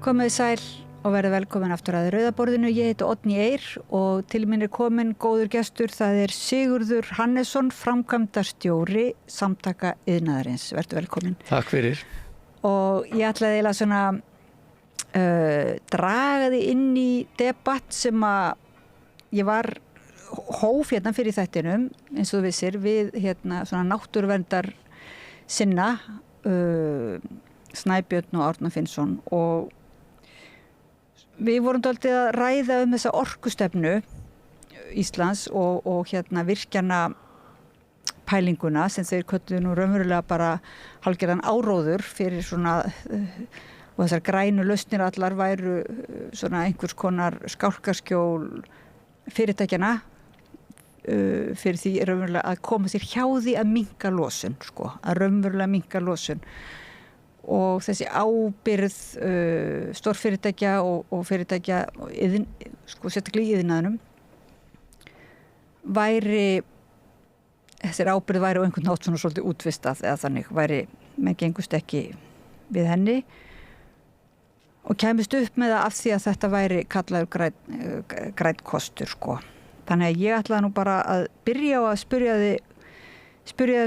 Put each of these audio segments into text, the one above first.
Komið sæl og verið velkomin aftur að Rauðaborðinu. Ég heiti Oddný Eir og til mín komin góður gestur. Það Sigurður Hannesson, framkvæmdastjóri Samtaka iðnaðarins. Vertu velkomin. Takk fyrir. Og ég ætlaði eiginlega svona draga þig inn í debatt sem að ég var hóf hérna fyrir þættinum, eins og þú vissir, við hérna svona náttúruverndar sinna, Snæbjörn og Árna Finnsson, og við vorum dálítið að ræða þessa orkustefnu Íslands og hérna virkjana pælinguna sem þeir kölluðu nú raunverulega bara hálfgerðan áróður fyrir svona, og þessar grænu lausnir allar væru svona einhvers konar skálkaskjól fyrirtækjana fyrir því raunverulega að koma sér hjá því að minnka losun, að raunverulega minnka losun. Og þessi ábyrgð stórfyrirtækja og fyrirtækja sérstaklega í iðnaðinum þessir ábyrgð væri á einhvern nátt svona svolítið útvistað eða þannig menn gengust ekki við henni og kæmist upp með það af því að þetta væri kallaður grænn kostur Þannig að ég ætlaði nú bara að byrja á að spyrja þig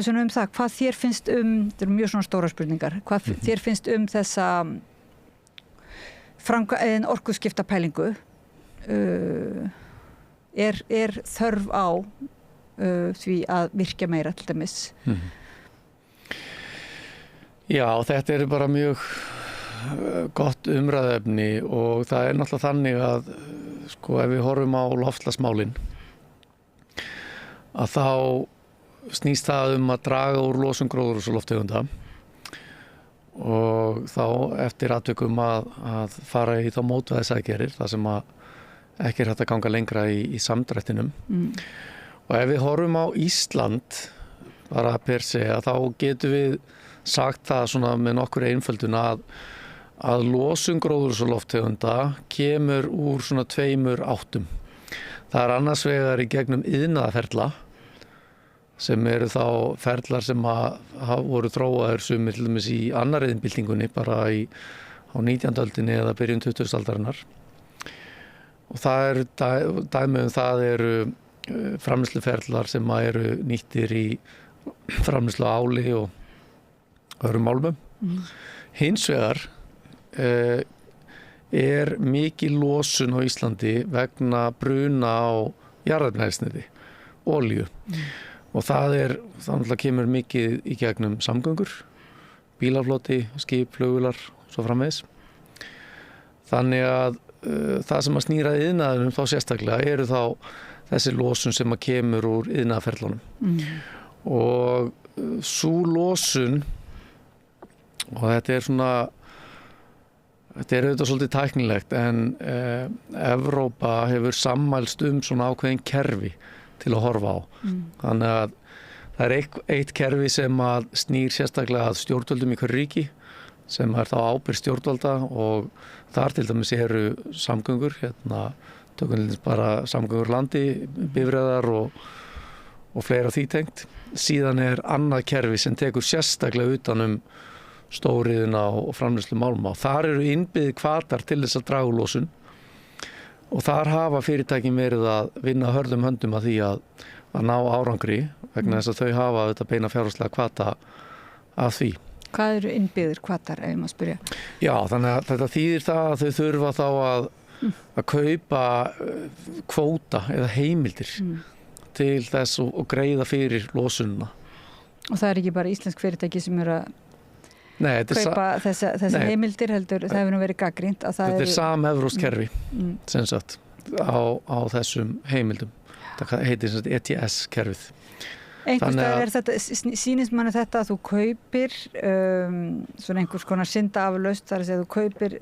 svona það, hvað þér finnst þetta eru mjög svona stóra spurningar, hvað þér finnst þessa orkuskipta pælingu, er þörf á því að virkja meira til dæmis? Já, þetta bara mjög gott umræðuefni og það náttúrulega þannig að ef við horfum á loftslagsmálin að þá snýst það að draga úr losun gróðurhúsalofttegunda og þá eftir atvikum að fara í þá mótvægisaðgerðir þar sem að ekki hægt að ganga lengra í samdrættinum. Og ef við horfum á Ísland bara per se að þá getum við sagt það svona með nokkur einföldun að losun gróðurhúsalofttegunda kemur úr svona 2 áttum. Það annars vegar í gegnum iðnaðarferla sem eru þá ferlar sem voru þróaðir sumir til dæmis í annarri iðnbyltingunni bara á 19. öldinni eða byrjun 20. aldarinnar. Og það dæmi það eru framleiðsluferlar sem eru nýttir í framleiðslu á áli og öðrum málmum. Hins vegar mikil losun á Íslandi vegna bruna á jarðefnaeldsneyti, olíu. Og það náttúrulega kemur mikið í gegnum samgöngur, bílafloti, skip, flugvélar og svo framvegis. Þannig að það sem að snýra iðnaðinum þá sérstaklega eru þá þessi losun sem að kemur úr iðnaðarferlunum. Og sú losun, og þetta er auðvitað svolítið tæknilegt, en Evrópa hefur sammælst svona ákveðin kerfi til að horfa á. Þannig að það eitt kerfi sem að snýr sérstaklega að stjórnvöldum í hverju ríki sem þá ábyrgð stjórnvalda og þar til dæmis eru samgöngur, tökum bara samgöngur landi, bifreiðar og fleira því tengt. Síðan annað kerfi sem tekur sérstaklega utan stóriðuna og framleiðslu málma. Þar eru innbyggðir hvatar til þess að draga úr losun og þar hafa fyrirtækin verið að vinna hörðum höndum að því að ná árangri vegna þess að þau hafa þetta beina fjárhagslega hvata af því. Hvað eru innbyggðir hvatar, ef ég má spyrja? Já, þannig að þetta þýðir það að þau þurfa þá að kaupa kvóta eða heimildir til þess og greiða fyrir losununa. Og það ekki bara íslensk fyrirtæki sem eru að kaupa þessa heimildir heldur, það hefur nú verið gagnrýnt að það þetta samevrópskt kerfi sem sagt á þessum heimildum. Það heitir sem sagt ETS-kerfið. Einhvers staðar þetta, sýnist manni þetta að þú kaupir svona einhvers konar syndaaflaust, þar að segja þú kaupir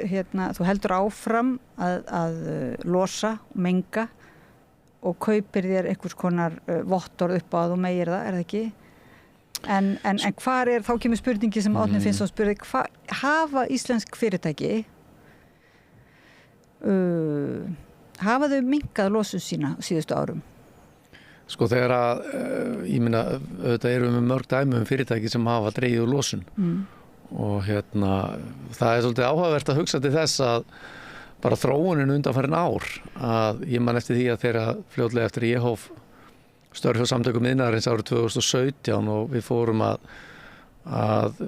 þú heldur áfram að losa og menga og kaupir þér einhvers konar vottorð upp á að þú megir það, það ekki? En hvar þá kemur spurningi sem Árni Finnsson spurði, hafa íslensk fyrirtæki hafa þau minnkað losun sína síðustu árum? Þegar ég meina, auðvitað erum við mörg dæmi fyrirtæki sem hafa dregið úr losun og það er svolítið áhugavert að hugsa til þess að bara þróunin undanfarin ár, að ég man eftir því að þegar fljótlega eftir ég hóf störf hjá Samtökum iðnaðarins árið 2017 og við fórum að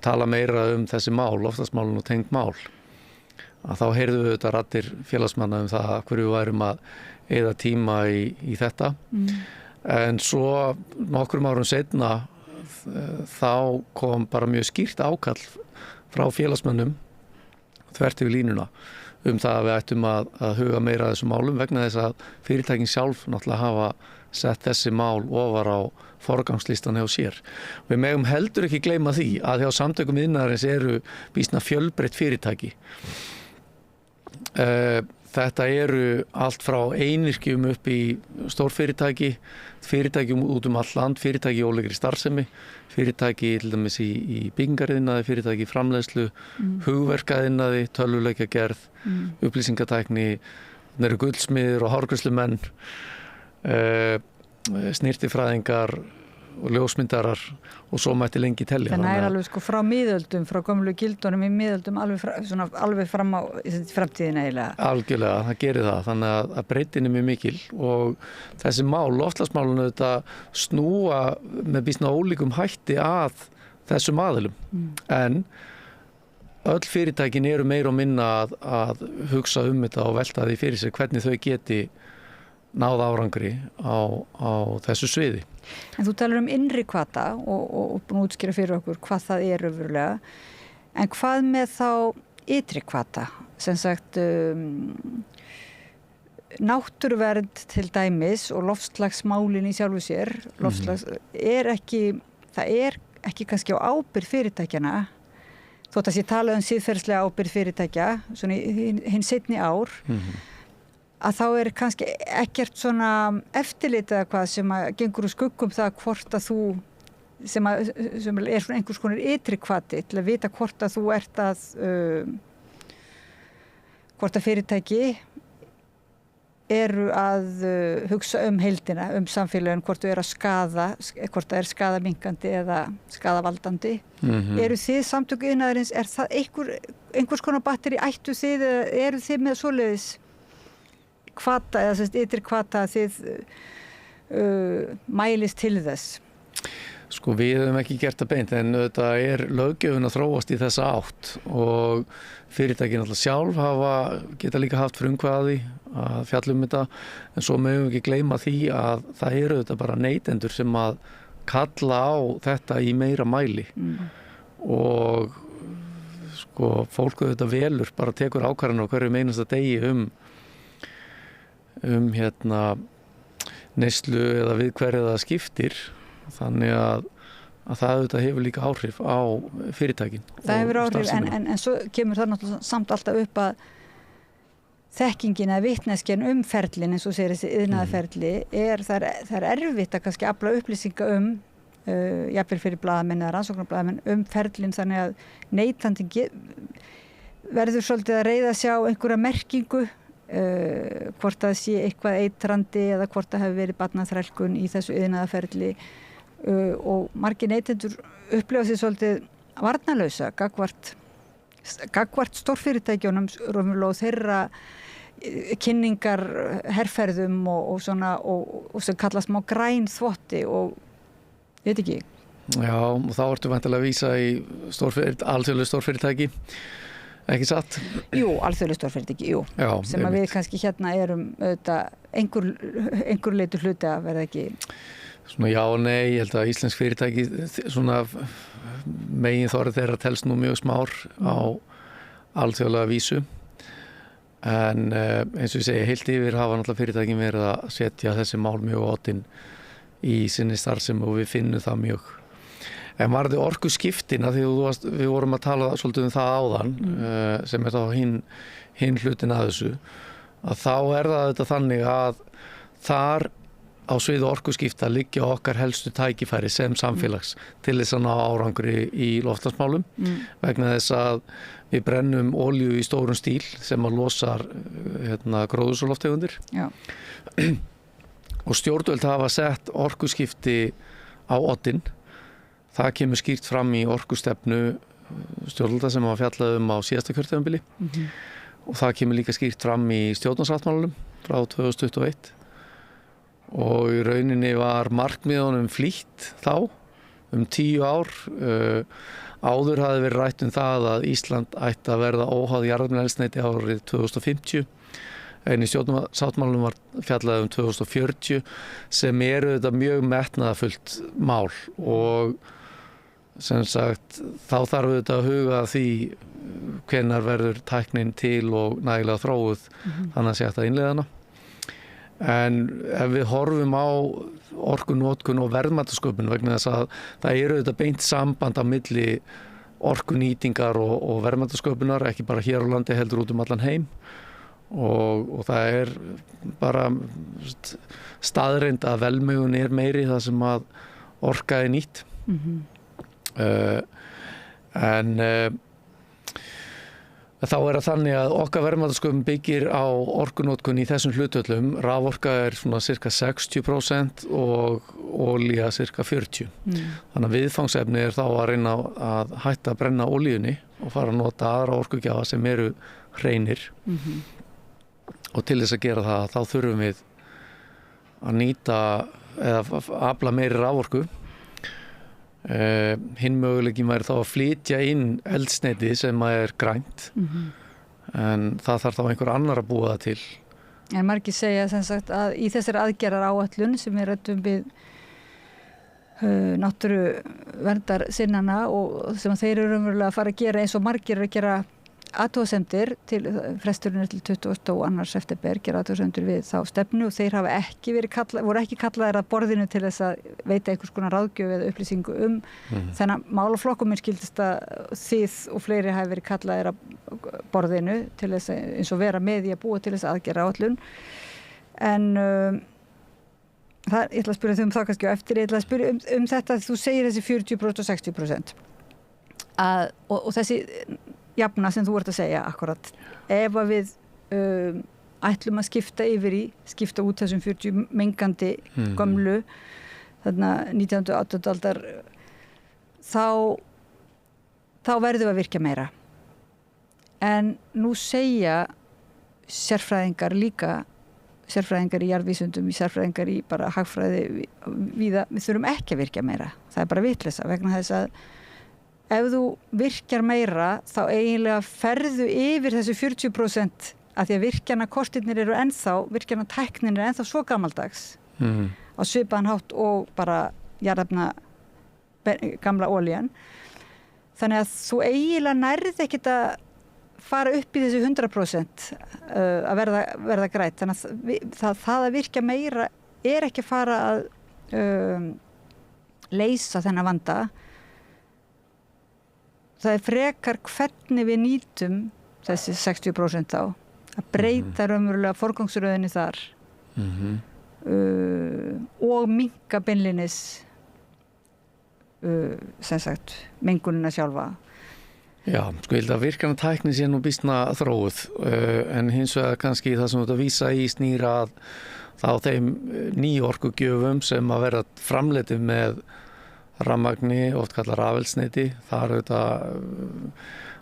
tala meira þessi mál, loftslagsmálin og tengd mál, að þá heyrðum við þetta raddir félagsmanna það hverju við værum að eyða tíma í þetta. En svo nokkrum árum seinna þá kom bara mjög skýrt ákall frá félagsmönnum þvert yfir línuna það að við ættum að huga meira að þessum málum vegna þess að fyrirtækin sjálf náttúrulega hafa sett þessi mál ofar á forgangslistan hjá sér. Við megum heldur ekki gleyma því að hjá Samtökum iðnaðarins eru býsna fjölbreytt fyrirtæki. Þetta eru allt frá einyrkjum upp í stórfyrirtæki, fyrirtækjum út allt land, fyrirtæki í ólíkri starfsemi, fyrirtæki til dæmis í byggingariðnaði, fyrirtæki í framleiðslu, hugverkaiðnaði, tölvuleikjagerð, upplýsingatækni, það eru gullsmiðir og hárgreiðslumenn, snyrtifræðingar og ljósmyndarar og svo mætti lengi telja. Þannig er alveg frá miðöldum, frá gömlu gildunum í miðöldum alveg fram á framtíðina eiginlega. Algjörlega, það gerir það. Þannig að breytin er mjög mikil og þessi mál, loftslagsmálinu þetta snúa með býsna ólíkum hætti að þessum aðilum. En öll fyrirtækin eru meira og minna að hugsa þetta og velta því fyrir sig hvernig þau geti náð árangri á þessu sviði. En þú talar innri hvata og búin að útskýra fyrir okkur hvað það er öfurlega. En hvað með þá ytri hvata? Sem sagt, náttúruvernd til dæmis og loftslagsmálin í sjálfu sér, það er ekki kannski á ábyrgð fyrirtækjana, þótt að sé talað siðferðislega ábyrgð fyrirtækja, svona hinn seinni ár, að þá er kannski ekkert svona eftirlit eða hvað sem að gengur úr skuggum það hvort að þú sem er svona einhvers konar ytri hvati til að vita hvort að þú ert hvort að fyrirtæki eru að hugsa heildina, samfélagin, hvort þau eru að skaða, hvort það er skaðaminkandi eða skaðavaldandi. Eru þið Samtök iðnaðarins, er það einhvers konar batteri ættu þið eða eru þið með svoleiðis hvata eða ytri hvata þið mælist til þess? Sko við höfum ekki gert það beint en þetta er löggjöfin að þróast í þessa átt og fyrirtækin alltaf sjálf geta líka haft frumkvæði að fjalla þetta en svo mögum við ekki gleyma því að það eru þetta bara neytendur sem að kalla á þetta í meira mæli og sko fólk auðvitað velur bara tekur ákvarðanir á hverjum einasta degi neyslu eða við hverju það skiptir þannig að það auðvitað hefur líka áhrif á fyrirtækin. Það hefur áhrif en svo kemur það náttúrulega samt alltaf upp að þekkingin eða vitneskjan ferlin eins og segir þessi iðnaðarferli það er erfitt að kannski afla upplýsinga jafnvel fyrir blaðamenn eða rannsóknarblaðamenn ferlin þannig að neytandinn verður svolítið að reiða sig á einhverja merkingu hvort það sé eitthvað eitrandi eða hvort það hefur verið barnaþrælkun í þessu iðnaðarferli og margir neytendur upplifa sig svolítið varnarlausa gagnvart stórfyrirtækjunum og þeirra kynningar herferðum og sem kallast smá græn þvotti og veit ekki. Já, og þá ertu væntanlega að vísa í alþjóðleg stórfyrirtæki. Ekki satt? Jú, alþjóðleg stórfyrirtæki, jú. Já, sem að við kannski erum einhver leitur hluti að verða ekki. Svona já og nei, ég held að íslensk fyrirtæki svona megin þorrið þeirra telst nú mjög smár á alþjóðlega vísu en eins og ég segi heilt yfir hafa náttúrulega fyrirtækin verið að setja þessi mál mjög óttinn í sinni starfsemi og við finnum það mjög. En varði orkuskiptin að því við vorum að tala svolítið það áðan sem er þá hinn hlutin að þessu að þá er það þetta þannig að þar á sviði orkuskipta liggja okkar helstu tækifæri sem samfélags til þess að ná árangri í loftslagsmálum vegna þess að við brennum olíu í stórum stíl sem að losar gróðurhúsalofttegundir og stjórnvöld hafa sett orkuskipti á oddinn. Það kemur skýrt fram í orkustefnu stjórnvalda sem var fjallað á síðasta kjörtímabili og það kemur líka skýrt fram í stjórnarsáttmálanum frá 2021 og í rauninni var markmiðunum flýtt þá 10 ár. Áður hafði verið rætt það að Ísland ætti að verða óháð jarðefnaeldsneyti árið 2050 en í stjórnarsáttmálanum var fjallað 2040 sem þetta mjög metnaðarfullt mál og sem sagt þá þarf þetta að huga að því hvenær verður tæknin til og nægilega þróuð þannig að sé hægt að innleiða hana. En ef við horfum á orkunotkun og verðmætasköpun vegna þess að það þetta beint samband á milli orkunýtingar og verðmætasköpunar, ekki bara hér á landi heldur út allan heim og það bara staðreynd að velmegun meiri þar sem að orka nýtt. En þá það þannig að okkar verðmætasköpun byggir á orkunotkun í þessum hlutöllum. Raforka svona cirka 60% og olía cirka 40%. Þannig að viðfangsefni þá að reyna að hætta að brenna olíunni og fara að nota aðra orkugjafa sem eru hreinir. Og til þess að gera það þá þurfum við að nýta eða afla meiri raforku. Hinn möguleikin væri þá að flytja inn eldsneyti sem grænt en það þarf þá einhver annar að búa það til. En margir segja sem sagt að í þessari aðgerðaráætlun sem ræddum við náttúruverndar sinnana og sem þeir eru raunverulega að fara að gera eins og margir að gera athugasemdir til fresturinn til 22. september gera athugasemdir við þá stefnu og þeir hafa voru ekki kallaðir að borðinu til þess að veita einhvers konar ráðgjöf eða upplýsingu þennan málaflokk og mér skildist að þið og fleiri hafi verið kallaðir að borðinu til þess að eins og vera með í að búa til þess aðgerðaráætlun en ég ætla að spyrja þau það kannski á eftir, ég ætla að spyrja þetta þú segir þessi 40% og 60% og þessi jafna sem þú ert að segja akkurat ef að við ætlum að skipta út þessum 40 mengandi gömlu þarna 19. og 18. aldar þá verðum við að virkja meira en nú segja sérfræðingar í jarðvísindum, sérfræðingar í bara hagfræði við þurfum ekki að virkja meira það bara vitleysa vegna þess að ef þú virkjar meira þá eiginlega ferðu yfir þessu 40% að því að virkjanakostirnir eru virkjanatæknin ennþá svo gamaldags á svipaðan hátt og bara jarðefna gamla olían þannig að þú eiginlega nærð ekkert að fara upp í þessu 100% að verða grænt þannig að það að virkja meira ekki að fara að leysa þennan vanda það frekar hvernig við nýtum þessi 60% þá að breyta raunverulega forgangsröðinni þar og minnka beinlínis sem sagt mengunina sjálfa. Já, sko ég held að virkjanatækni sé nú býsna þróuð en hins vegar kannski það sem þú ert að vísa í snýra að þá þeim nýorkugjöfum sem að vera framleitið með rafmagni, oft kallar rafeldsneyti, það auðvitað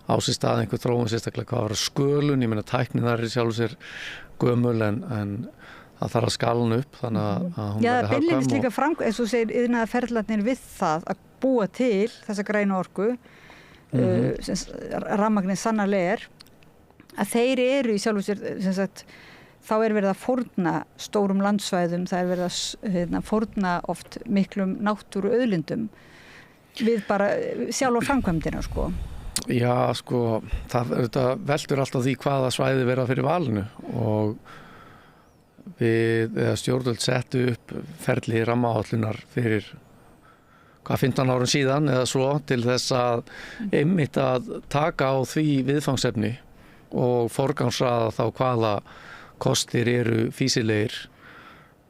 á sér stað einhver þróun sérstaklega hvað var skölun, ég meina tæknin þar sjálfur sér gömul en það þarf að skala hún upp þannig að hún verði hagkvæm. Já, beinlínis líka eins og segir iðnaðarferlarnir við það að búa til þessa grænu orku rafmagnið sannarlega að þeir eru í sjálfur sér sem sagt þá verið að fórna stórum landsvæðum, það verið að fórna oft miklum náttúru auðlindum við bara sjálf á framkvæmdina sko. Já, sko, það veldur alltaf því hvaða svæði verða fyrir valinu og við stjórnvöld settu upp ferli rammaáætlunar fyrir 15 árum síðan eða svo til þess að einmitt að taka á því viðfangsefni og forgangsraða þá hvaða kostir eru fýsilegir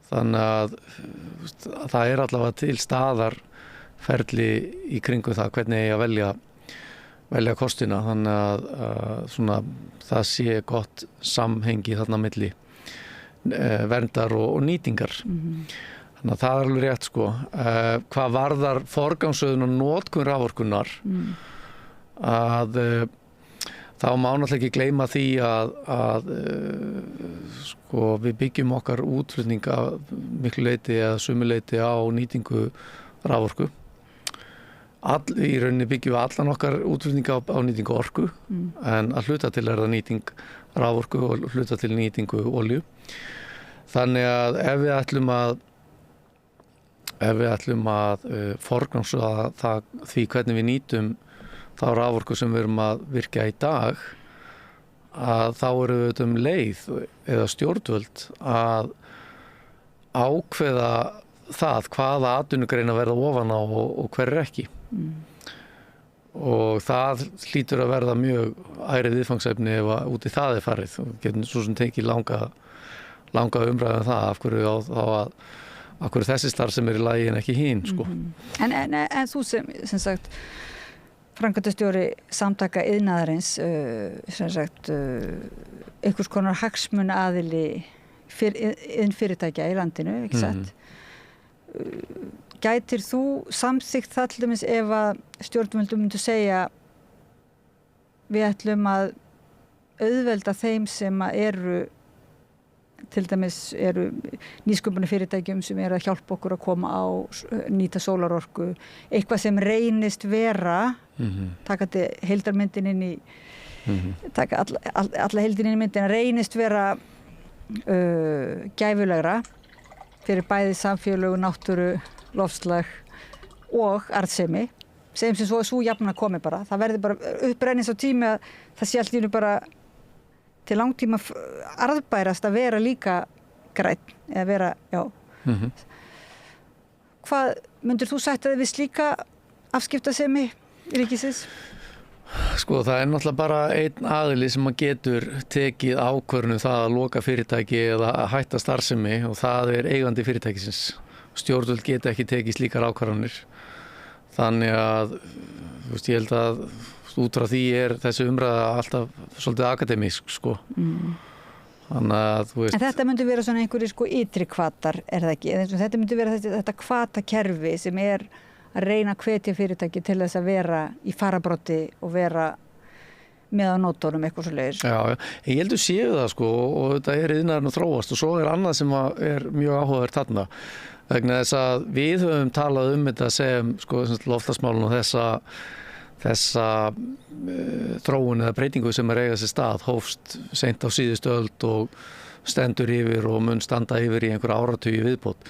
þannig að það allavega til staðar ferli í kringum það hvernig ég að velja kostina þannig að svona, það sé gott samhengi þarna milli verndar og nýtingar þannig að það alveg rétt sko hvað varðar forgangsröðun og notkun raforkunnar að þá má náttúrulega ekki gleyma því að sko, við byggjum okkar útflutning að miklu leyti eða sumu leyti á nýtingu raforku. Í rauninni byggjum við allan okkar útflutning á nýtingu orku, en að hluta til það nýting raforku og hluta til nýtingu olíu. Þannig að ef við ætlum að forgangsraða því hvernig við nýtum þá raforku sem við erum að virkja í dag, að þá erum við leið eða stjórnvöld að ákveða það hvaða atvinnugrein að verða ofan á og hver ekki. Og það hlýtur að verða mjög ærið viðfangsefni ef að út í það farið. Og getum svo sem tekið langa umræðu það af hverju þessi starf sem í lagi en ekki hinn, sko. En þú sem sagt framkvæmdastjóri Samtaka iðnaðarins, sem sagt einhvers konar hagsmunaaðili iðnfyrirtækja í landinu, ekki satt? Gætir þú samþykkt það til dæmis ef að stjórnvöldum myndu segja við ætlum að auðvelda þeim sem eru til dæmis eru nýsköpunarfyrirtækjum sem eru að hjálpa okkur að koma á nýta sólarorku, eitthvað sem reynist vera, taka þetta heildarmyndin inn í, taka alla heildin inn í myndin, reynist vera gæfulegra fyrir bæði samfélög, náttúru, loftslag og arðsemi, sem svo jafnan að komi bara. Það verður bara upprennis á tími að það sé allt í einu bara til langtíma arðbærast að vera líka grænn eða vera, já. Hvað myndir þú sagt að við slíka afskiptasemi ríkisins? Sko, það náttúrulega bara einn aðili sem að getur tekið ákvörðun það að loka fyrirtæki eða að hætta starfsemi og það eigandi fyrirtækisins. Stjórnvöld geta ekki tekið slíkar ákvarðanir. Þannig að, þú veist, ég held að út frá því þessi umræða alltaf svolítið akademísk, sko. Þannig að, þú veist. En þetta myndi vera svona einhverjir sko ytri hvatar, það ekki? Þetta myndi vera þetta hvatakerfi sem að reyna að hvetja fyrirtæki til þess að vera í farabroddi og vera með á nótunum eitthvað svoleiðis. Já, ég heldur séu það, sko, og þetta iðnaðurinn að þróast og svo annað sem mjög áhugavert þarna. Vegna þess að við höfum talað þetta sem sko, loftslagsmálin og þessa þróun eða breytingu sem eiga sér stað hófst seint á síðustu öld og stendur yfir og mun standa yfir í einhver áratugi viðbót.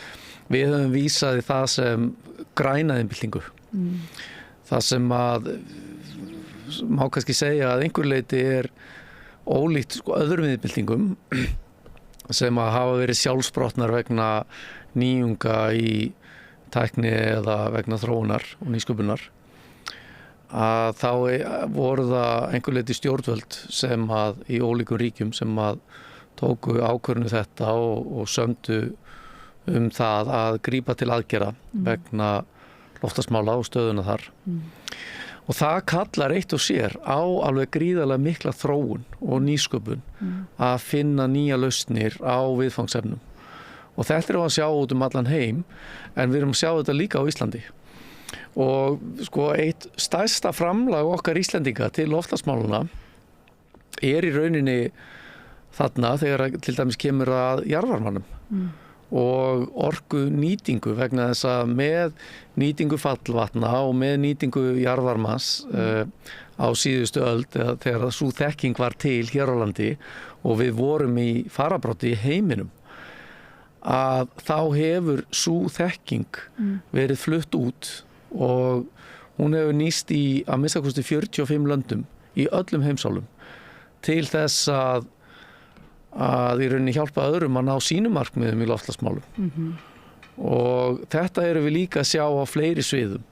Við höfum vísað í það sem græna iðnbyltingu. Það sem að má kannski segja að einhver leyti ólíkt sko, öðrum iðnbyltingum sem að hafa verið sjálfsprottnar vegna nýjunga í tækni eða vegna þróunar og nýsköpunar. Að þá voru það einhver leyti stjórnvöld sem að í ólíkum ríkjum sem að tóku ákvörðun þetta og sömdu það að grípa til aðgerða vegna loftslagsmála og stöðuna þar. Og það kallar eitt og sér á alveg gríðarlega mikla þróun og nýsköpun að finna nýja lausnir á viðfangsefnum. Og þetta að sjá út allan heim, en við erum að sjá þetta líka á Íslandi. Og sko eitt stærsta framlag okkar Íslendinga til loftslagsmálana í rauninni þarna þegar til dæmis kemur að jarðvarmanum og orku nýtingu vegna þess að með nýtingu fallvatna og með nýtingu jarðvarmans á síðustu öld þegar sú þekking var til hér á landi og við vorum í farabroddi í heiminum að þá hefur sú þekking verið flutt út og hún hefur nýst í að minnsta kosti 45 löndum í öllum heimsálfum til þess að í rauninni hjálpa öðrum að ná sínum markmiðum í loftslagsmálum. Og þetta erum við líka að sjá á fleiri sviðum.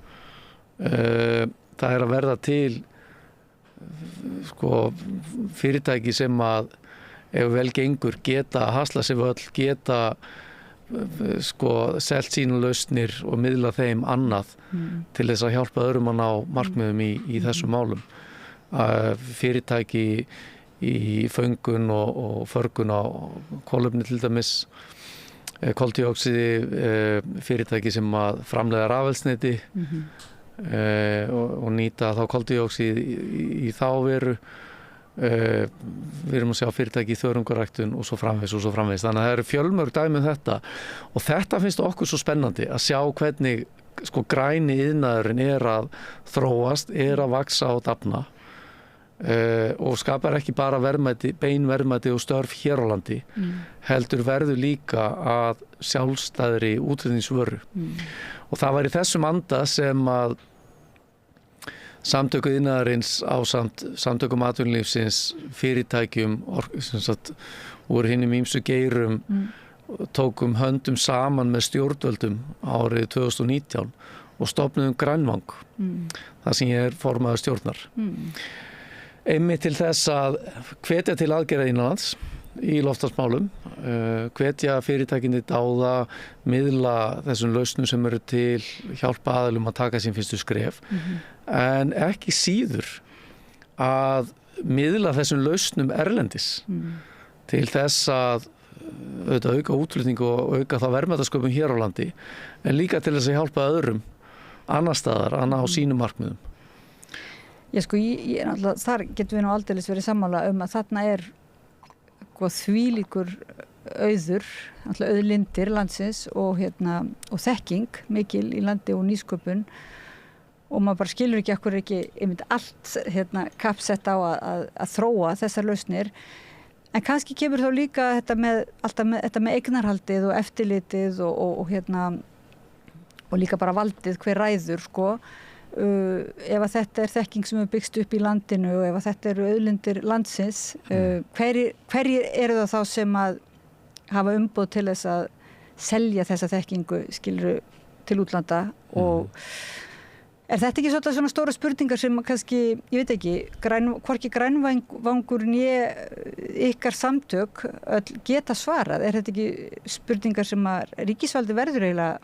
Það að verða til sko, fyrirtæki sem að ef vel gengur geta hasla sig völl, geta sko, selt sína lausnir og miðla þeim annað til þess að hjálpa öðrum að ná markmiðum í þessum málum. Fyrirtæki í föngun og förgun á kolefni til dæmis, koldíoxíði, fyrirtæki sem að framleiða rafeldsneyti, og nýta þá koldíoxíð í þá veru. Við erum að sjá fyrirtæki í þörungaræktun og svo framvegis. Þannig að það eru fjölmörg dæmi þetta og þetta finnst okkur svo spennandi að sjá hvernig sko græni iðnaðurinn að þróast, að vaxa og dafna og skapar ekki bara bein verðmæti og störf hér á landi, heldur verður líka að sjálfstæðri útflutningsvöru. Og það var í þessum anda sem að samtöku iðnaðarins ásamt samtökum atvinnulífsins, fyrirtækjum úr hinum ýmsu geirum tókum höndum saman með stjórnvöldum árið 2019 og stofnuðum Grænvang, það sem ég formaður stjórnar. Einmitt til þess að hvetja til aðgerða innanlands í loftslagsmálum, hvetja fyrirtækinni dáða, miðla þessum lausnum sem eru til, hjálpa aðilum að taka sín fyrstu skref, en ekki síður að miðla þessum lausnum erlendis til þess að auka útflutning og auka þá verðmætasköpun hér á landi, en líka til þess að hjálpa öðrum annar staðar að ná sínum markmiðum. Já, sko, þar getum við nú aldeilis verið sammála að þarna þvílíkur auður, auðlindir landsins og þekking mikil í landi og nýsköpun og maður bara skilur ekki akkur ekki allt kappsett á að þróa þessar lausnir. En kannski kemur þá líka þetta með eignarhaldið og eftirlitið og líka bara valdið hver ræður, sko. Ef að þetta þekking sem byggst upp í landinu og ef að þetta eru auðlindir landsins, hverjir eru það þá sem að hafa umboð til þess að selja þessa þekkingu, skilur, til útlanda og þetta ekki svona stóra spurningar sem kannski, ég veit ekki, hvorki Grænvangur né ykkar samtök öll geta svarað? Þetta ekki spurningar sem að ríkisvaldi verður eiginlega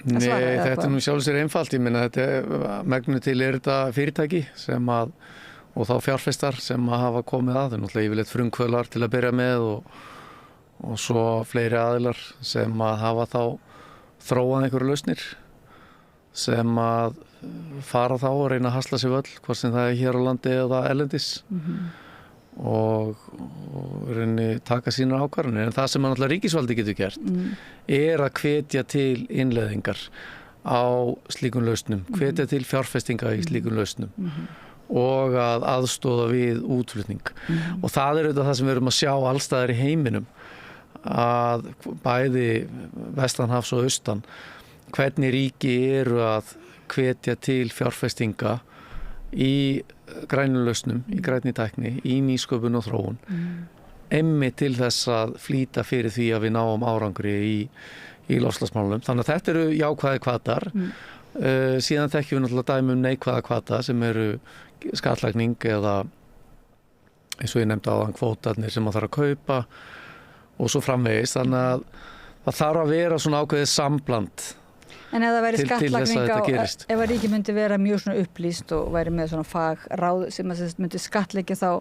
Nei, þetta nú sjálfur sér einfalt, ég minna þetta megnu til þetta fyrirtæki sem að, og þá fjárfestar sem að hafa komið að, náttúrulega yfirleitt frumkvöðlar til að byrja með og svo fleiri aðilar sem að hafa þá þróað einhverju lausnir sem að fara þá og reyna að hasla sig völl, hvort sem það hér á landi eða erlendis og reyni taka sínar ákvarðanir, en það sem náttúrulega ríkisvaldi getur gert að hvetja til innleiðingar á slíkum lausnum, hvetja til fjárfestinga í slíkum lausnum og að aðstoða við útflutning og það auðvitað það sem við erum að sjá allstaðar í heiminum, að bæði vestanhafs og austan, hvernig ríki eru að hvetja til fjárfestinga í grænum lausnum, í grænni tækni, í nýsköpun og þróun einmitt til þess að flýta fyrir því að við náum árangri í loftslagsmálum. Þannig að þetta eru jákvæðir hvatar. Síðan þekkjum við náttúrulega dæmi neikvæða hvata sem eru skattlagning eða eins og ég nefndi áðan kvótarnir sem maður þarf að kaupa og svo framvegis. Þannig að það þarf að vera svona ákveðið sambland. En ef það væri skattlagning ef að ríki myndi vera mjög svona upplýst og væri með svona fagráð sem að myndi skattleggja þá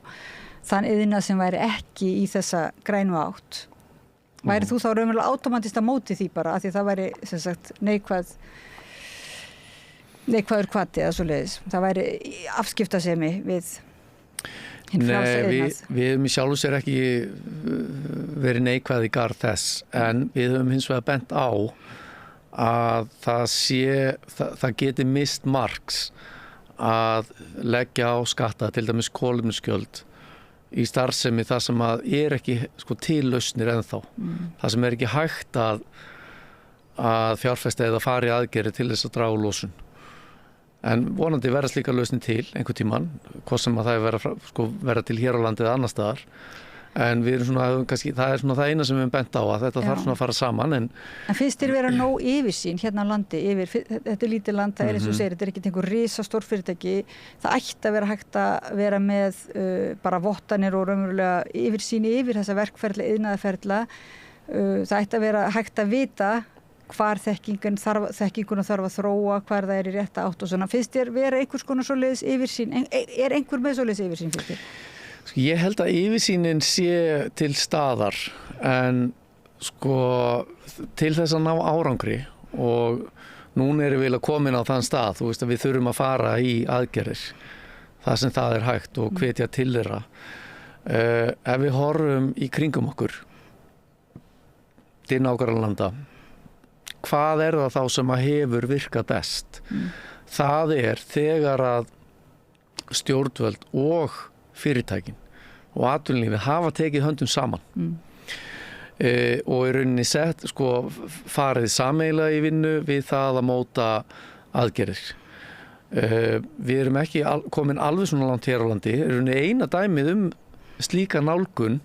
þann iðnað sem væri ekki í þessa grænu átt, væri þú þá raunverulega átómatist að móti því bara af því það væri sem sagt neikvæður hvati eða svoleiðis, það væri afskiptasemi við hinn frjálsa iðnað? Nei, við höfum í sjálfu sér ekki verið neikvæð í garð þess, en við höfum hins vegar bent á að það geti mist marks að leggja á skatta, til dæmis kolefnisgjöld í starfsemi það sem að ekki til lausnir ennþá. Það sem ekki hægt að fjárfesta eða fara í aðgerðir til þess að draga úr losun. En vonandi verða slíka lausnir til einhvern tímann, hvort sem að það verða til hér á landi eða annar staðar. En við erum svona, kannski, það er svona það eina sem við höfum bent á að þetta þarf svona að fara saman. En finnst þér vera nóg yfirsýn hérna á landi þetta er lítið land, það er eins og segir, þetta er ekki einhver risastór fyrirtæki, það ætti að vera hægt að vera með bara vottanir og raunverulega yfirsýn yfir þessa verkferla, iðnaðarferla, það ætti að vera hægt að vita hvar þekkinguna þarf að þróa, hvar það er í rétta átt og svona. Finnst þér vera einhvers konar svoleiðis yfirsýn, er einhver með svoleiðis yfirsýn fyrir þér? Ég held að yfirsýnin sé til staðar, en til þess að ná árangri og núna erum við komin á þann stað, þú veist, að við þurfum að fara í aðgerðir það sem það er hægt og hvetja til þeirra. Ef við horfum í kringum okkur til nágrannalanda, hvað er það þá sem að hefur virkað best? Það er þegar að stjórnvöld og fyrirtækin og atvinnulífið hafa tekið höndum saman og í rauninni farið sameiginlega í vinnu við það að móta aðgerðir. Við erum ekki komin alveg svona langt hér á landi. Í rauninni eina dæmið slíka nálgun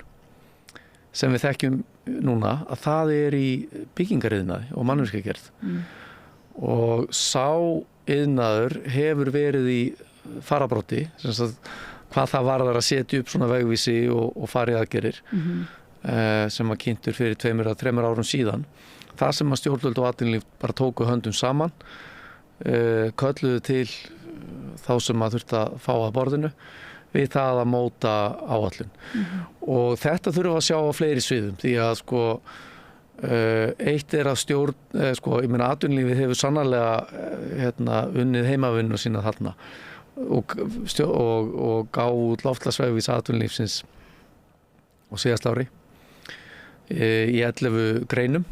sem við þekkjum núna, að það er í byggingariðnaði og mannvirkjagerð. Og sá iðnaður hefur verið í farabróti, hvað það varðar að setja upp svona vegvísi og fara í aðgerðir sem var kynntur fyrir 2-3 árum síðan. Það sem að stjórnvöld og atvinnulíf bara tóku höndum saman, kölluðu til þá sem að þurfti að fá að borðinu við það að móta áætlun. Og þetta þurfum við að sjá á fleiri sviðum, því að eitt er að ég meina atvinnulífið hefur sannarlega unnið heimavinnu sína þarna og gáð út loftslagsvegvís atvinnulífsins á síðasta ári í 11 greinum.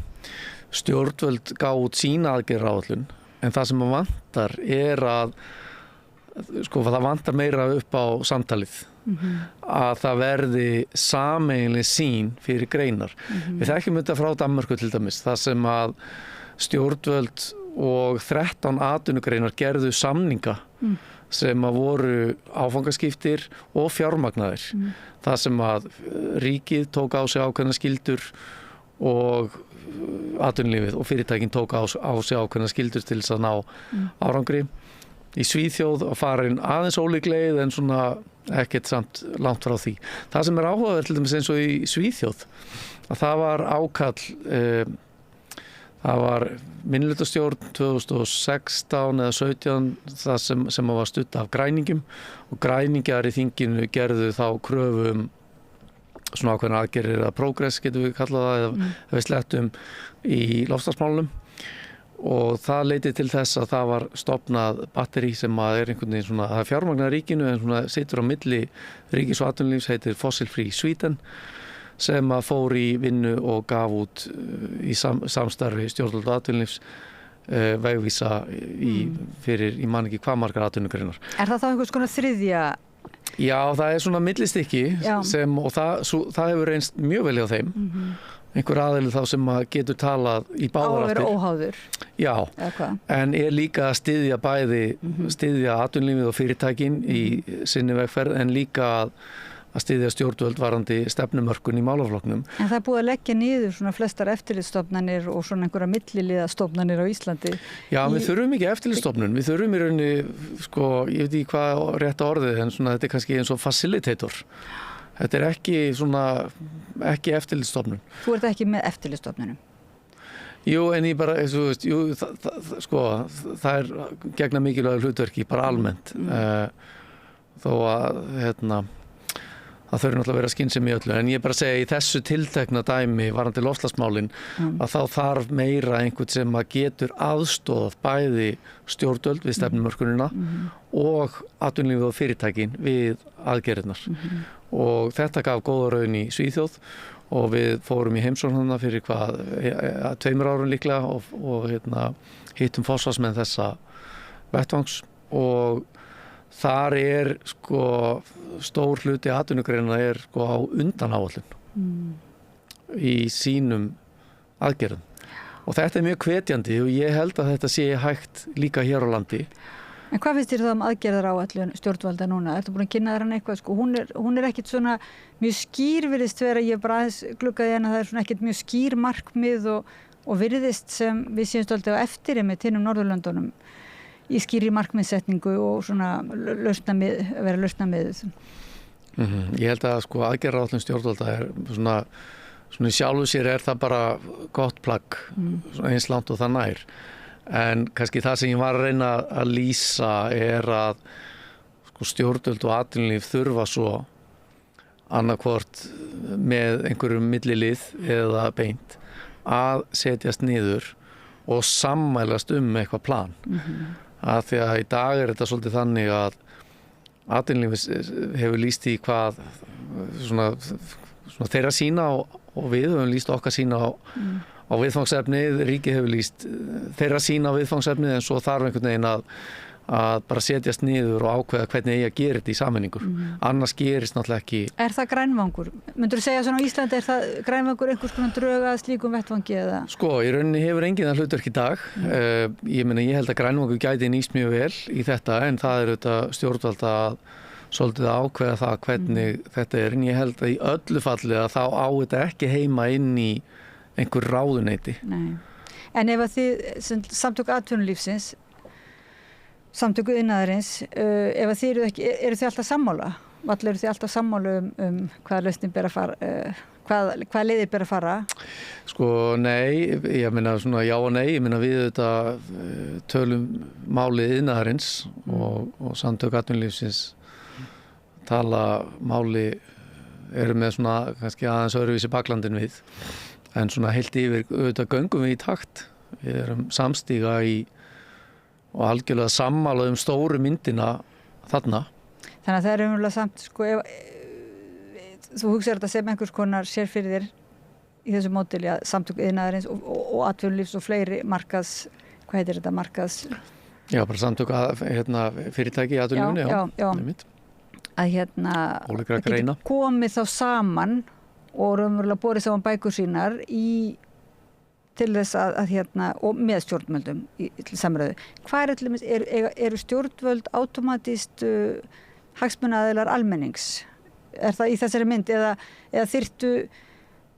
Stjórnvöld gáð út sína aðgerðaráætlun, en það sem vantar er að það vantar meira upp á samtalið, að það verði sameiginleg sýn fyrir greinar. Við þekkjum þetta frá Danmörku til dæmis, það sem að stjórnvöld og 13 atvinnugreinar gerðu samninga sem að voru áfangaskiptir og fjármagnaðir. Það sem að ríkið tók á sig ákveðna skyldur og atvinnulífið og fyrirtækin tók á sig ákveðna skyldur til þess að ná árangri. Í Svíþjóð að fara inn aðeins ólík leið en svona ekkert samt langt frá því. Það sem er áhugavert til dæmis eins og í Svíþjóð, að það var ákall, það var minnihlutastjórn 2016 eða 17 það sem var stutt af græningum, og græningjar í þinginu gerðu þá kröfu svona ákveðna aðgerðir eða progress getum við kallað það, eða við slettum í loftslagsmálunum. Og það leiddi til þess að það var stofnað batteri sem að er einhvern veginn svona, það er fjármagnað ríkinu en svona situr á milli ríkis og atvinnulífs, heitir Fossil Free Sweden, sem að fór í vinnu og gaf út í samstarfi stjórnvöld og atvinnulífs vegvísa fyrir, ég man ekki hvað margar atvinnugreinar. Er það þá einhvers konar þriðja? Já, það er svona millistykki og það hefur reynst mjög vel hjá þeim. Einhver aðeili þá sem getur talað í báðar áttir. Á að vera óháður? Já, en er líka að styðja atvinnulífið og fyrirtækin í sinni vegferð, en líka að styðja stjórnvöld varandi stefnumörkun í málaflokknum. En það er búið að leggja niður svona flestar eftirlitsstofnanir og svona einhverja milliliðastofnanir á Íslandi. Já, við þurfum ekki eftirlitsstofnun. Við þurfum í rauninni, ég veit ekki hvað rétta orðið, en svona þetta er kannski eins og facilitator. Þetta er ekki eftirlitsstofnun. Þú ert ekki með eftirlitsstofnunum? Jú, en ég bara, það er gegna mikilvægur hlutverki, bara almennt. Þó að, það þurfi náttúrulega að vera skynsemi í öllu, en ég bara segja í þessu tiltekna dæmi varðandi loftslagsmálin að þá þarf meira einhvern sem að getur aðstoðað bæði stjórnvöld við stefnumörkunina og atvinnulífið og fyrirtækin við aðgerðirnar. Og þetta gaf góða raun í Svíþjóð og við fórum í heimsókn þarna fyrir 2 árum líklega og hittum forsvarsmenn þessa vettvangs, og þar er stór hluti atvinnugreina er á undanáætlun í sínum aðgerðum. Og þetta er mjög hvetjandi og ég held að þetta sé hægt líka hér á landi. En hvað finnst þér það aðgerðaráætlun stjórnvalda núna? Ertu búin að kynna þér hann eitthvað? Hún er ekkit svona mjög skýr, virðist vera, ég bara aðeins gluggaði en að það er svona ekkit mjög skýr markmið og virðist sem við séum stoltið á eftir með hinnum Norðurlöndunum í skýri markmiðsetningu og svona vera lausnamiðuð. Ég held að aðgerðaráætlun stjórnvalda er svona í sjálfu sér er það bara gott plagg, eins langt og það nær. En kannski það sem ég var að reyna að lýsa er að stjórnvöld og atvinnulíf þurfa svo annaðhvort með einhverjum millilið eða beint að setjast niður og sammælast eitthvað plan. Að því að í dag þetta svolítið þannig að atvinnulífið hefur lýst í hvað svona þeirra sýna og við höfum lýst okkar sýna á viðfangsefnið, ríkið hefur lýst þeirra sýna á viðfangsefnið, en svo þarf einhvern veginn að bara setjast niður og ákveða hvernig eigi að gera þetta í sameiningu. Annars gerist náttúrulega ekki. Er það grænvangur? Myndirðu segja svona á Íslandi, er það grænvangur einhvers konar drög að slíkum vettvangi eða? Sko, í rauninni hefur enginn það hlutverk í dag. Ég held að grænvangur gæti nýst mjög vel í þetta, en það er auðvitað stjórnvald að svolítið að ákveða það hvernig þetta er. En ég held að í öllu falli að þá á þetta ekki heima inn í einhver ráðuneyti. Nei. En ef að þið samtök atvinnulífsins, samtöku iðnaðarins, ef að þið eru þið alltaf sammála? Allir eru þið alltaf sammála hvaða lausnin ber að fara, hvaða leiðir ber að fara? Sko, nei, ég meina svona já og nei, ég meina við þetta tölum málið iðnaðarins og samtök atvinnulífsins tala máli, eru með svona kannski aðeins öðruvísi baklandin við, en svona heilt yfir auðvitað göngum við í takt. Við erum samstíga og algjörlega sammála stóru myndina þarna. Þannig að það er umverulega samt, sko, þú hugsaður þetta sem einhvers konar sér fyrir þér í þessu módeli að samtök iðnaðarins og atvinnulífs og fleiri hvað heitir þetta, Já, bara samtök fyrirtæki í atvinnulífinu, já. Að ólíkra greina. Komið þá saman og umverulega borið saman bækur sínar til þess og með stjórnvöldum til samræðu. Hvað eru stjórnvöld automatist hagsmunaaðilar almennings? Er það í þessari mynd eða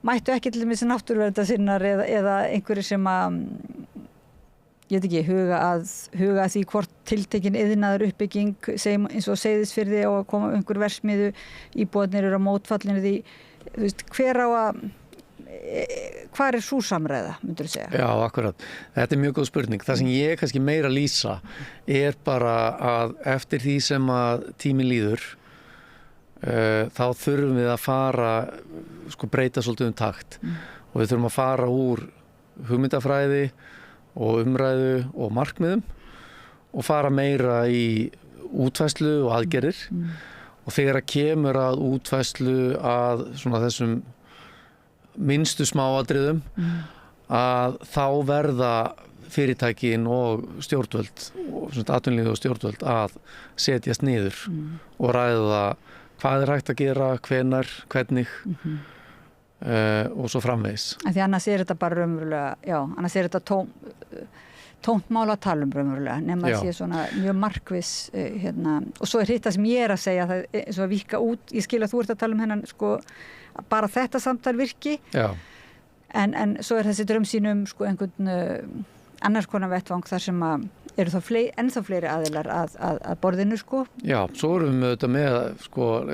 mættu ekki til dæmis náttúruverndarsinnar eða einhverjir sem ég veit ekki, huga að því hvort tiltekin iðnaður uppbygging eins og Seyðisfirði og að koma einhver verksmiðju, íbúarnir eru á mótfallinu því, þú veist, hvar er sú samræða, myndirðu segja? Já, akkurat. Þetta er mjög góð spurning. Það sem ég kannski meira lýsa er bara að eftir því sem að tíminn líður þá þurfum við að fara breyta svolítið takt og við þurfum að fara úr hugmyndafræði og umræðu og markmiðum og fara meira í útfærslu og aðgerðir og þegar að kemur að útfærslu að svona þessum minnstu smáatriðum að þá verða fyrirtækin og stjórnvöld og atvinnulífið og stjórnvöld að setjast niður og ræða hvað er hægt að gera, hvenær, hvernig og svo framvegis. Því annars er þetta bara raunverulega, annars er þetta tómt mál að tala raunverulega, nema að sé svona mjög markviss og svo er hitt það sem ég er að segja, það er eins og að víkka út, ég skil að þú ert að tala hennan bara þetta samtal virki en svo er þessi draumsýnum einhvern annars konar vettvang þar sem að eru þá ennþá fleiri aðilar að borðinu Já, svo erum við þetta með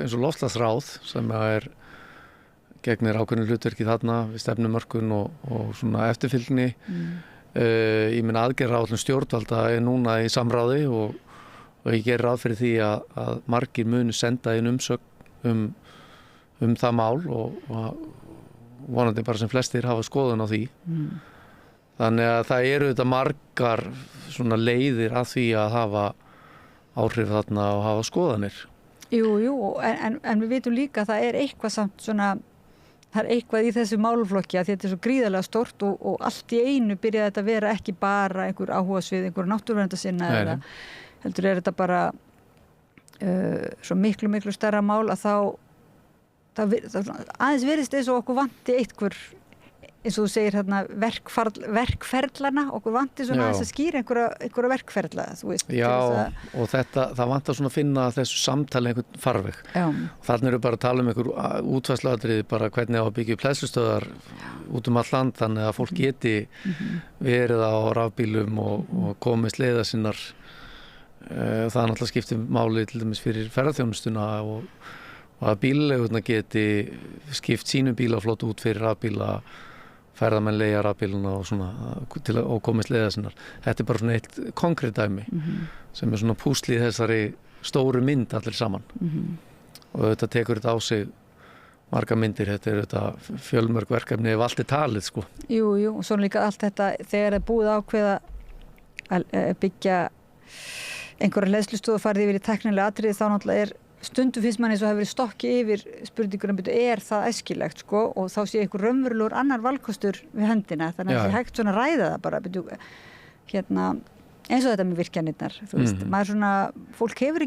eins og loftslagsráð sem er gegnir ákveðnu hlutverki þarna við stefnumörkun og svona eftirfylgni ég meina aðgerðaráætlun stjórnvalda er núna í samráði og ég gerir ráð fyrir því að margir munu senda inn umsögn það mál og vonandi bara sem flestir hafa skoðun á því. Þannig að það eru þetta margar svona leiðir að því að hafa áhrif þarna og hafa skoðanir. Jú, en við vitum líka að það er eitthvað samt svona, það er eitthvað í þessu málflokki að þetta er svo gríðarlega stórt og allt í einu byrjaði þetta að vera ekki bara einhver áhugasvið, einhver náttúruverndarsinna eða heldur er þetta bara svo miklu stærra mál að það aðeins virðist eins og okkur vanti einhver, eins og þú segir verkferlana, okkur vanti svona aðeins að skýra einhverja verkferla, þú veist. Já, og það vantar svona að finna þessu samtali einhvern farveg. Þarna eru bara að tala einhver útfærsluatriði, bara hvernig á að byggja upp hleðslustöðvar út all land, þannig að fólk geti verið á rafbílum og komist leiða sinnar. Það er náttúrulega skiptir máli til dæmis fyrir ferðarþjónustuna og að bílaleigurnar geti skipt sínum bílaflott út fyrir rafbíla, ferðamenn leigja rafbíluna og svona til að komast leiða sinnar. Þetta er bara svona eitt konkrétt dæmi sem er svona púslið þessari stóru mynd allir saman og þetta tekur þetta á sig marga myndir, þetta þetta fjölmörg verkefni ef allt talið sko. Jú, og svo líka allt þetta þegar búið ákveða að byggja einhverja hleðslustofu og farið yfir í tæknilega atriði, þá náttúrulega stundum finnst manni eins og hefur verið stokki yfir spurningunum, það æskilegt sko, og þá sé einhver raunverulegur annar valkostur við höndina, þannig að það hægt svona ræða það bara, eins og þetta með virkjanirnar, þú veist, maður svona, fólk veit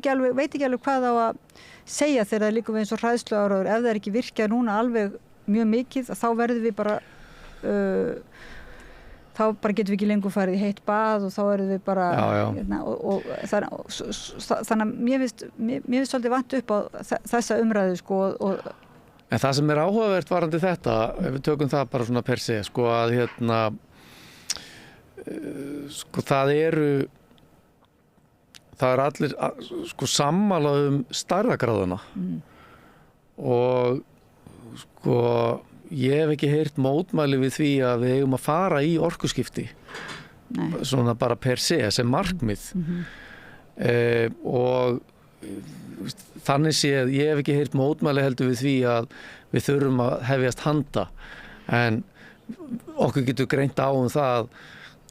ekki alveg hvað á að segja þegar það er líka við eins og hræðsluáróður, ef það er ekki virkjað núna alveg mjög mikið, þá verðum við bara þá bara getum við ekki lengur farið í heitt bað og þá erum við bara þannig að mér finnst svolítið vant upp á þessa umræðu sko, En það sem áhugavert varandi þetta, ef við tökum það bara svona per se, sko að sko það er allir sko sammála stærðargráðuna og sko ég hef ekki heyrt mótmæli við því að við eigum að fara í orkuskipti. Nei. Svona bara per se sem markmið og þannig séð ég hef ekki heyrt mótmæli heldur við því að við þurfum að hefjast handa, en okkur getur greint á það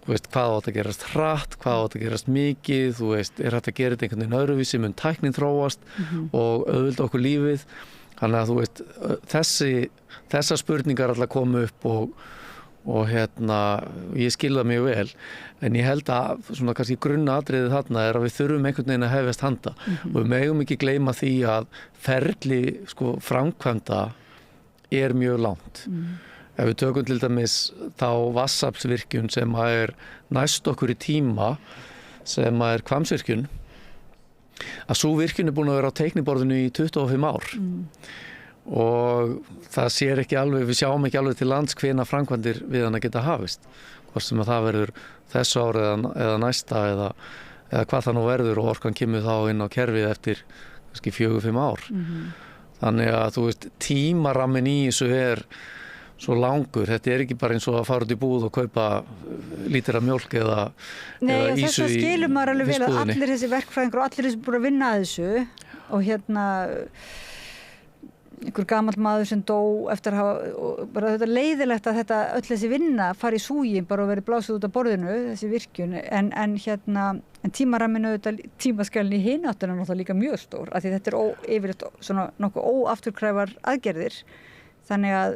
hvað átt að gerast hratt, hvað átt að gerast mikið, er hægt að gera þetta einhvern veginn öðruvísi, mun tæknin þróast og auðvelda okkur lífið. Þannig að þessar spurningar alltaf komu upp og ég skil það mjög vel, en ég held að svona kannski grunnatriðið þarna er að við þurfum einhvern veginn að hefjast handa og við megum ekki gleyma því að ferli sko framkvæmda er mjög langt. Ef við tökum til dæmis þá vatnsaflsvirkjun sem er næst okkur í tíma, sem er Hvammsvirkjun, að sú virkjun er búin að vera á teikniborðinu í 25 ár og það sér ekki alveg, við sjáum ekki alveg til lands hvenær framkvæmdir við hana geta hafist, hvort sem að það verður þessu ári eða næsta eða hvað það nú verður, og orkan kemur þá inn á kerfið eftir kannski 4-5 ár. Þannig að tímarammin í þessu er svo langur, þetta er ekki bara eins og að fara út í búð og kaupa lítir af mjólk eða ísu í Nei, og þess að skilur maður alveg vel að allir þessi verkfræðingur og allir þessi búin að vinna að þessu og einhver gamall maður sem dó eftir að hafa, og bara þetta leiðilegt að þetta öll þessi vinna fari í súginn bara og veri blásið út af borðinu, þessi virkjun, en tímaramminu, tímaskalinn í hináttina er náttúrulega líka mjög stór, af því þetta er yfirleitt svona nokkuð óafturkræfar aðgerðir, þannig að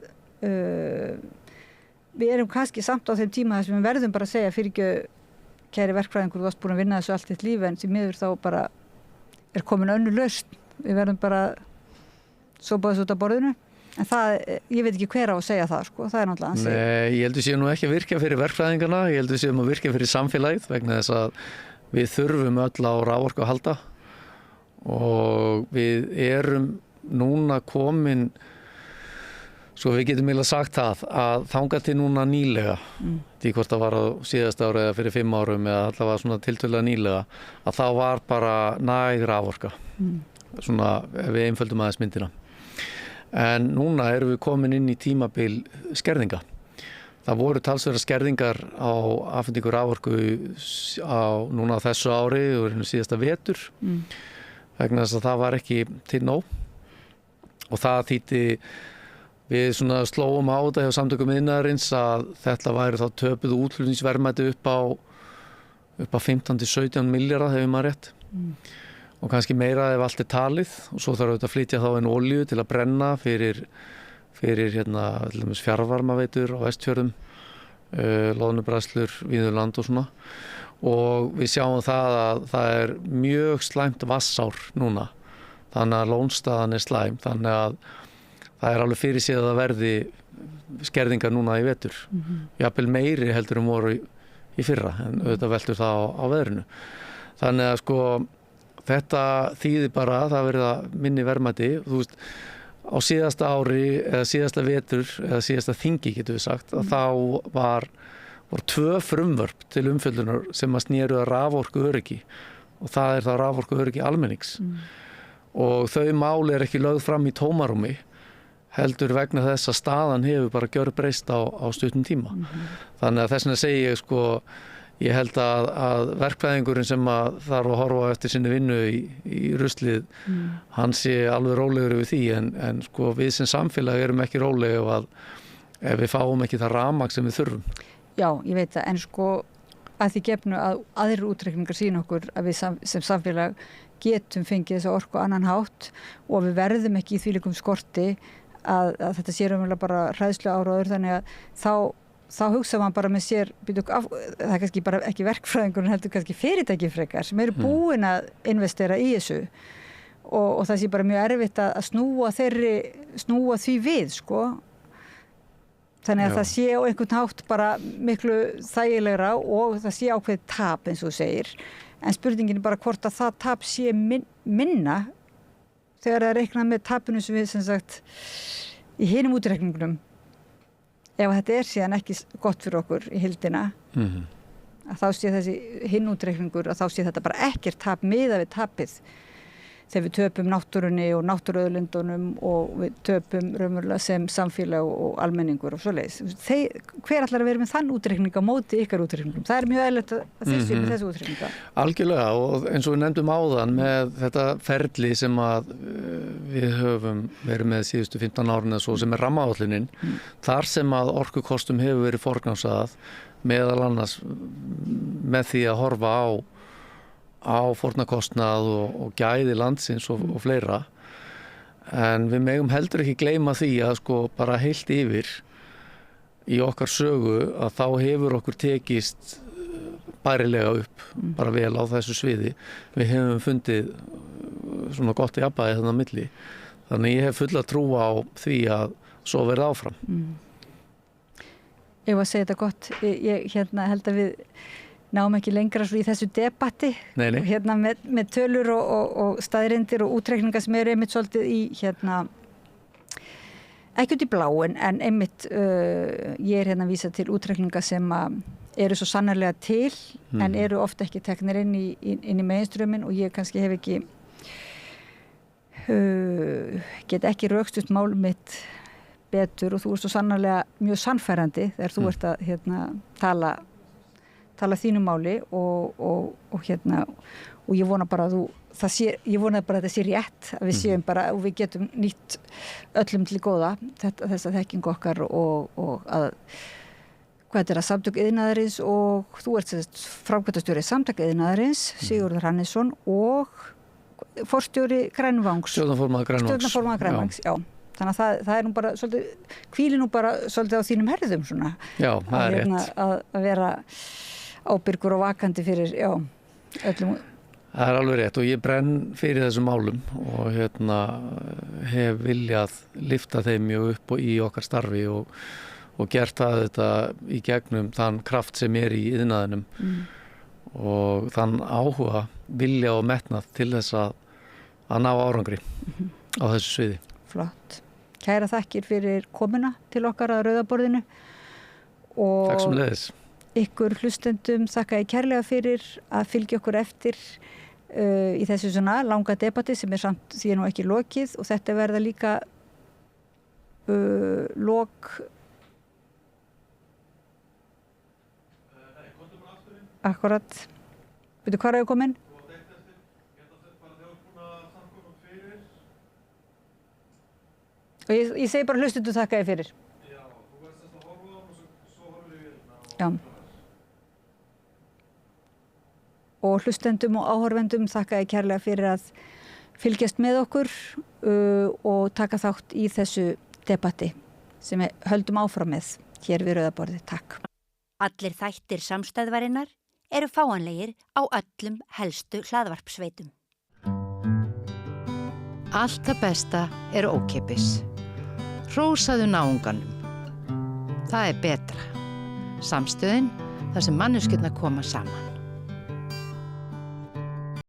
við erum kannski samt á þeim tíma þess að við verðum bara að segja fyrir ekki kæri verkfræðingur, þú varst búin að vinna þessu allt þitt líf, en því miður þá bara er komin önnur lausn, við verðum bara sopa þessu út af borðinu, en það, ég veit ekki hver á að segja það sko, það er náttúrulega ansið. Nei, ég heldur séu nú ekki að virka fyrir verkfræðingarna, ég heldur séu að virka fyrir samfélagið, vegna þess að við þurfum öll á raforku að halda og við erum núna komin, svo við getum eiginlega sagt það að þangað til núna nýlega, því hvort það var á síðasta ári eða fyrir 5 árum eða allavega svona tiltölulega nýlega, að þá var bara næg raforka, svona ef við einföldum aðeins myndina. En núna erum við komin inn í tímabil skerðinga. Það voru talsverðar skerðingar á afhendingu raforku núna á þessu ári og síðasta vetur, vegna þess að það var ekki til nóg og það þýddi við svona slóum á þetta hjá samtökum iðnaðarins að þetta væri þá töpuð útflutningsverðmæti upp á 15-17 milljarða hefur maður rétt og kannski meira ef allt er talið, og svo þarf auðvitað að flytja þá inn olíu til að brenna fyrir fjarvarmaveitur á Vestfjörðum, loðnubræðslur, Víðurland og svona, og við sjáum það að það er mjög slæmt vatnsár núna, þannig að lónstaðan er slæm, þannig að það er alveg fyrirséð að það verði skerðingar núna í vetur. Jafnvel meiri heldur voru í fyrra, en auðvitað veltur það á veðrinu. Þannig að sko þetta þýðir bara að það verða minni verðmæti. Þú veist, á síðasta ári eða síðasta vetur eða síðasta þingi getum við sagt, að þá voru 2 frumvörp til umfjöllunar sem að snéru að raforkuöryggi, og það er það raforkuöryggi almennings. Og þau mál er ekki lögð fram í tómarúmi, heldur vegna þess að staðan hefur bara gjörbreyst á stuttum tíma. Þannig að þess vegna segi ég sko, ég held að verkfræðingurinn sem að þarf að horfa eftir sinni vinnu í ruslið, hann sé alveg rólegur yfir því en sko við sem samfélag erum ekki róleg ef við fáum ekki það rafmagn sem við þurfum. Já, ég veit það, en sko að því gefnu að aðrir útreikningar sýna okkur að við sem samfélag getum fengið þessa orku á annan hátt og við verðum ekki í þvílíkum skorti að þetta sé raunverulega bara hræðslu áróður, þannig að þá hugsa maður bara með sér, það er kannski bara ekki verkfræðingur en heldur kannski fyrirtæki frekar sem eru búin að investera í þessu og það sé bara mjög erfitt að snúa því við, sko. Þannig að það sé á einhvern hátt bara miklu þægilegra og það sé ákveðið tap eins og þú segir. En spurningin er bara hvort að það tap sé minna þegar það er reiknað með tapinu sem við sem sagt í hinum útreikningunum. Ef þetta er síðan ekki gott fyrir okkur í heildina, að þá sé þessi hinn útreikningur að þá sé þetta bara ekkert tap miðað við tapið. Þegar við töpum náttúrunni og náttúruauðlindunum og við töpum raunverulega sem samfélag og almenningur og svoleiðis. Hver ætlar að vera með þann útreikning á móti ykkar útreikningum? Það er mjög eðlilegt að þið séu með þessu útreikninga. Algjörlega, og eins og við nefndum áðan með þetta ferli sem að við höfum verið með síðustu 15 árin eða svo sem er rammaáætlunin, þar sem að orkukostum hefur verið forgangsraðað meðal annars með því að horfa á fórnarkostnað og gæði landsins og fleira. En við megum heldur ekki gleyma því að sko bara heilt yfir í okkar sögu að þá hefur okkur tekist bærilega upp bara vel á þessu sviði. Við hefum fundið svona gott jafnvægi þarna á milli. Þannig ég hef fulla trú á því að svo verði áfram. Ég var að segja þetta gott. Ég held að við náum ekki lengra svo í þessu debatti með tölur og staðreyndir og útreikningar sem eru einmitt svolítið í ekki út í bláin en einmitt ég er að vísa til útreikningar sem eru svo sannarlega til en eru ofta ekki teknir inn í meginströmmin og ég kannski hef ekki get ekki rökstutt mál mitt betur og þú ert svo sannarlega mjög sannfærandi þegar þú ert að tala þínu máli og ég vona bara að þetta sé rétt að við séum bara og við getum nýtt öllum til góða þessa þekkingu okkar og að hvað er að samtök iðnaðarins og þú ert framkvæmdastjóri samtaka iðnaðarins Sigurður Hannesson og forstjóri Grænvangs stjórnarformaður Grænvangs, já. Þannig að það er nú bara svolítið hvílir nú bara svolítið á þínum herðum svona. Já, það er rétt. Að vera ábyrgur og vakandi fyrir, öllum. Það er alveg rétt og ég brenn fyrir þessum málum og hef viljað lyfta þeim mjög upp í okkar starfi og gert það þetta í gegnum þann kraft sem er í iðnaðinum og þann áhuga, vilja og metnað til þess að ná árangri á þessu sviði. Flott. Kæra þakkir fyrir komuna til okkar að Rauðaborðinu og takk sem leiðis. Ykkur hlustendum þakka ég kærlega fyrir að fylgja okkur eftir í þessu svona langa debatti sem er samt því nú ekki lokið og þetta verða líka lok akkurat veitu hvað er ég komin? Og ég segi bara hlustendur þakka ég fyrir. Já, þú veist þess að horfa á og svo horfum við hérna. Já. Og hlustendum og áhorfendum þakka ég kærlega fyrir að fylgjast með okkur og taka þátt í þessu debatti sem við höldum áfram með hér við Rauðaborðið. Takk. Allir þættir samstæðvarinnar eru fáanlegir á öllum helstu hlaðvarpsveitum. Allt það besta er ókeypis. Hrósaðu náunganum. Það er betra. Samstöðin þar sem manneskjurnar koma saman.